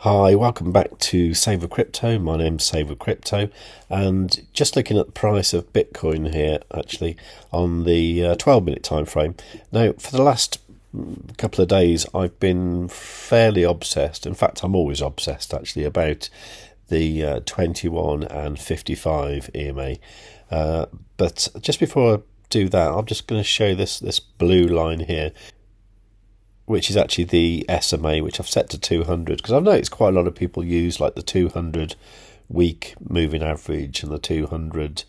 Hi, welcome back to Save with Crypto. My name's Save with Crypto, and just looking at the price of Bitcoin here, actually, on the 12-minute time frame. Now, for the last couple of days, I've been fairly obsessed. In fact, I'm always obsessed, actually, about the 21 and 55 EMA. But just before I do that, I'm just going to show this blue line here, which is actually the SMA, which I've set to 200, because I've noticed quite a lot of people use like the 200 week moving average and the 200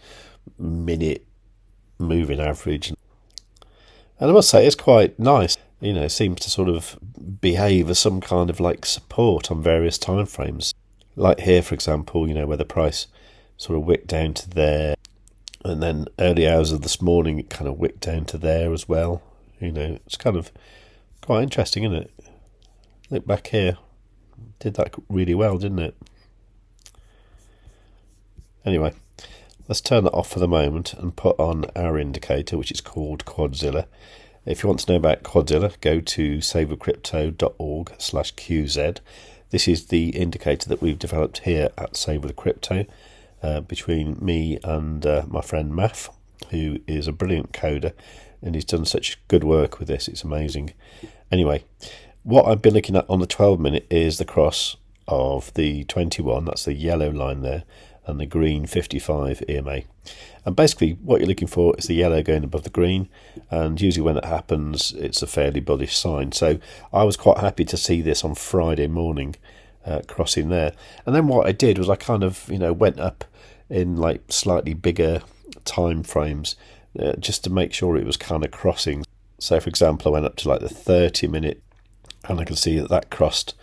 minute moving average. And I must say, it's quite nice. You know, seems to sort of behave as some kind of like support on various time frames. Like here, for example, you know, where the price sort of wicked down to there, and then early hours of this morning, it kind of wicked down to there as well. You know, it's kind of quite interesting, isn't it? Look back here. Did that really well, didn't it? Anyway, let's turn that off for the moment and put on our indicator, which is called Quadzilla. If you want to know about Quadzilla, go to savewithcrypto.org/QZ. This is the indicator that we've developed here at Save with Crypto between me and my friend Maff, who is a brilliant coder, and he's done such good work with this. It's amazing. Anyway, what I've been looking at on the 12-minute is the cross of the 21, that's the yellow line there, and the green 55 EMA. And basically what you're looking for is the yellow going above the green, and usually when it happens, it's a fairly bullish sign. So I was quite happy to see this on Friday morning crossing there. And then what I did was I kind of, went up in like slightly bigger time frames just to make sure it was kind of crossing. So for example, I went up to like the 30-minute, and I can see that crossed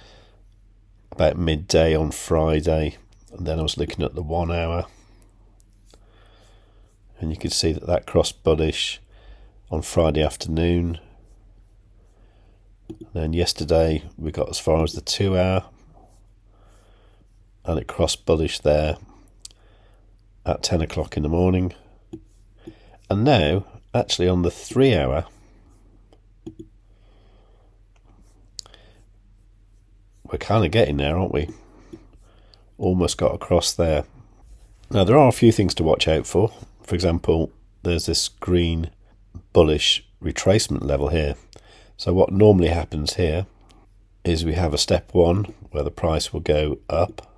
about midday on Friday, and then I was looking at the 1 hour, and you can see that crossed bullish on Friday afternoon. And then yesterday we got as far as the 2 hour, and it crossed bullish there at 10 o'clock in the morning. And now actually on the 3 hour, we're kind of getting there, aren't we? Almost got across there. Now there are a few things to watch out for. For example, there's this green bullish retracement level here. So what normally happens here is we have a step 1 where the price will go up.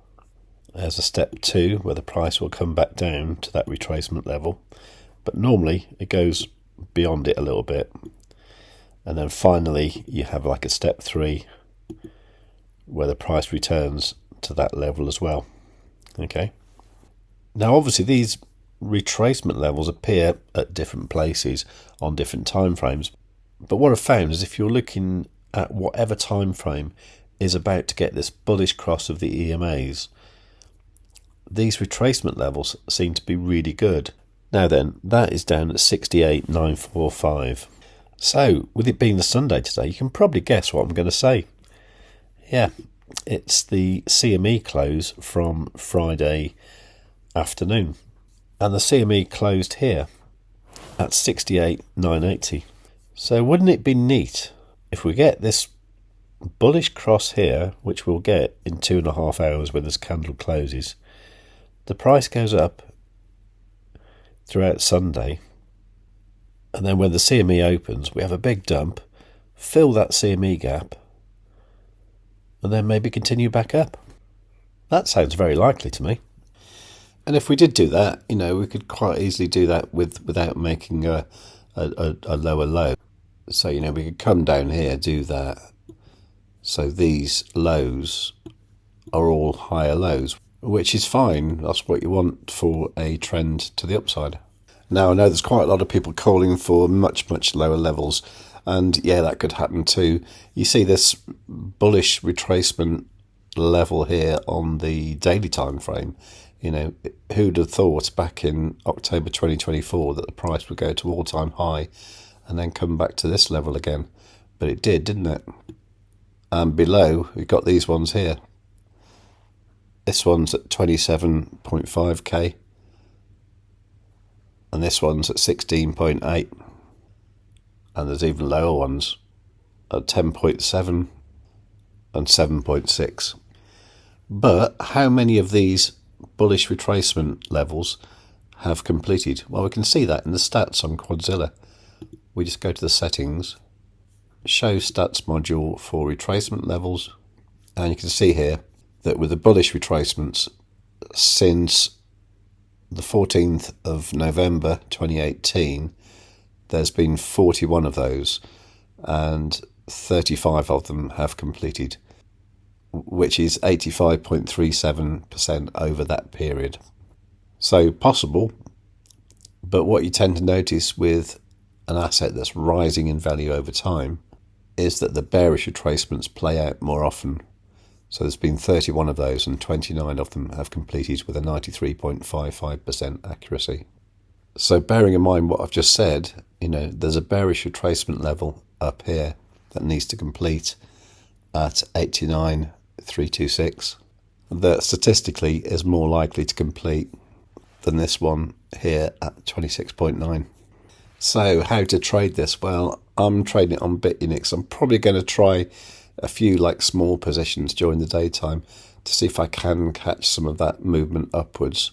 There's a step 2 where the price will come back down to that retracement level. But normally it goes beyond it a little bit. And then finally you have like a step 3 where the price returns to that level as well. Okay. Now obviously these retracement levels appear at different places on different time frames. But what I've found is if you're looking at whatever time frame is about to get this bullish cross of the EMAs, these retracement levels seem to be really good. Now then, that is down at 68,945. So, with it being the Sunday today, you can probably guess what I'm going to say. Yeah, it's the CME close from Friday afternoon. And the CME closed here at 68,980. So wouldn't it be neat if we get this bullish cross here, which we'll get in 2.5 hours when this candle closes, the price goes up throughout Sunday, and then when the CME opens, we have a big dump, fill that CME gap, and then maybe continue back up. That sounds very likely to me. And if we did do that, we could quite easily do that without making a lower low. So, we could come down here, do that. So these lows are all higher lows, which is fine. That's what you want for a trend to the upside. Now, I know there's quite a lot of people calling for much, much lower levels. And yeah, that could happen too. You see this bullish retracement level here on the daily time frame. Who'd have thought back in October 2024 that the price would go to all-time high and then come back to this level again? But it did, didn't it? And below, we've got these ones here. This one's at 27.5k. And this one's at 16.8. And there's even lower ones at 10.7 and 7.6. But how many of these bullish retracement levels have completed? Well, we can see that in the stats on Quadzilla. We just go to the settings, show stats module for retracement levels, and you can see here that with the bullish retracements since the 14th of November 2018, there's been 41 of those, and 35 of them have completed, which is 85.37% over that period. So possible, but what you tend to notice with an asset that's rising in value over time is that the bearish retracements play out more often. So there's been 31 of those, and 29 of them have completed with a 93.55% accuracy. So bearing in mind what I've just said, there's a bearish retracement level up here that needs to complete at 89,326 that statistically is more likely to complete than this one here at 26.9. So how to trade this? Well, I'm trading it on Bitunix. I'm probably going to try a few small positions during the daytime to see if I can catch some of that movement upwards.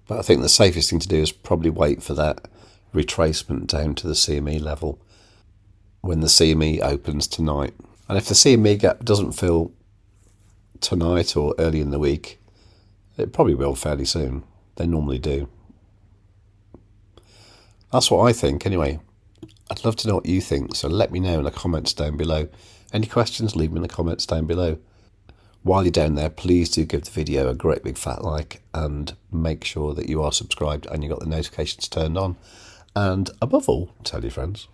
But I think the safest thing to do is probably wait for that retracement down to the CME level when the CME opens tonight. And if the CME gap doesn't fill tonight or early in the week, it probably will fairly soon. They normally do. That's what I think anyway. I'd love to know what you think, so let me know in the comments down below. Any questions, leave them in the comments down below. While you're down there, please do give the video a great big fat like and make sure that you are subscribed and you've got the notifications turned on. And above all, tell your friends.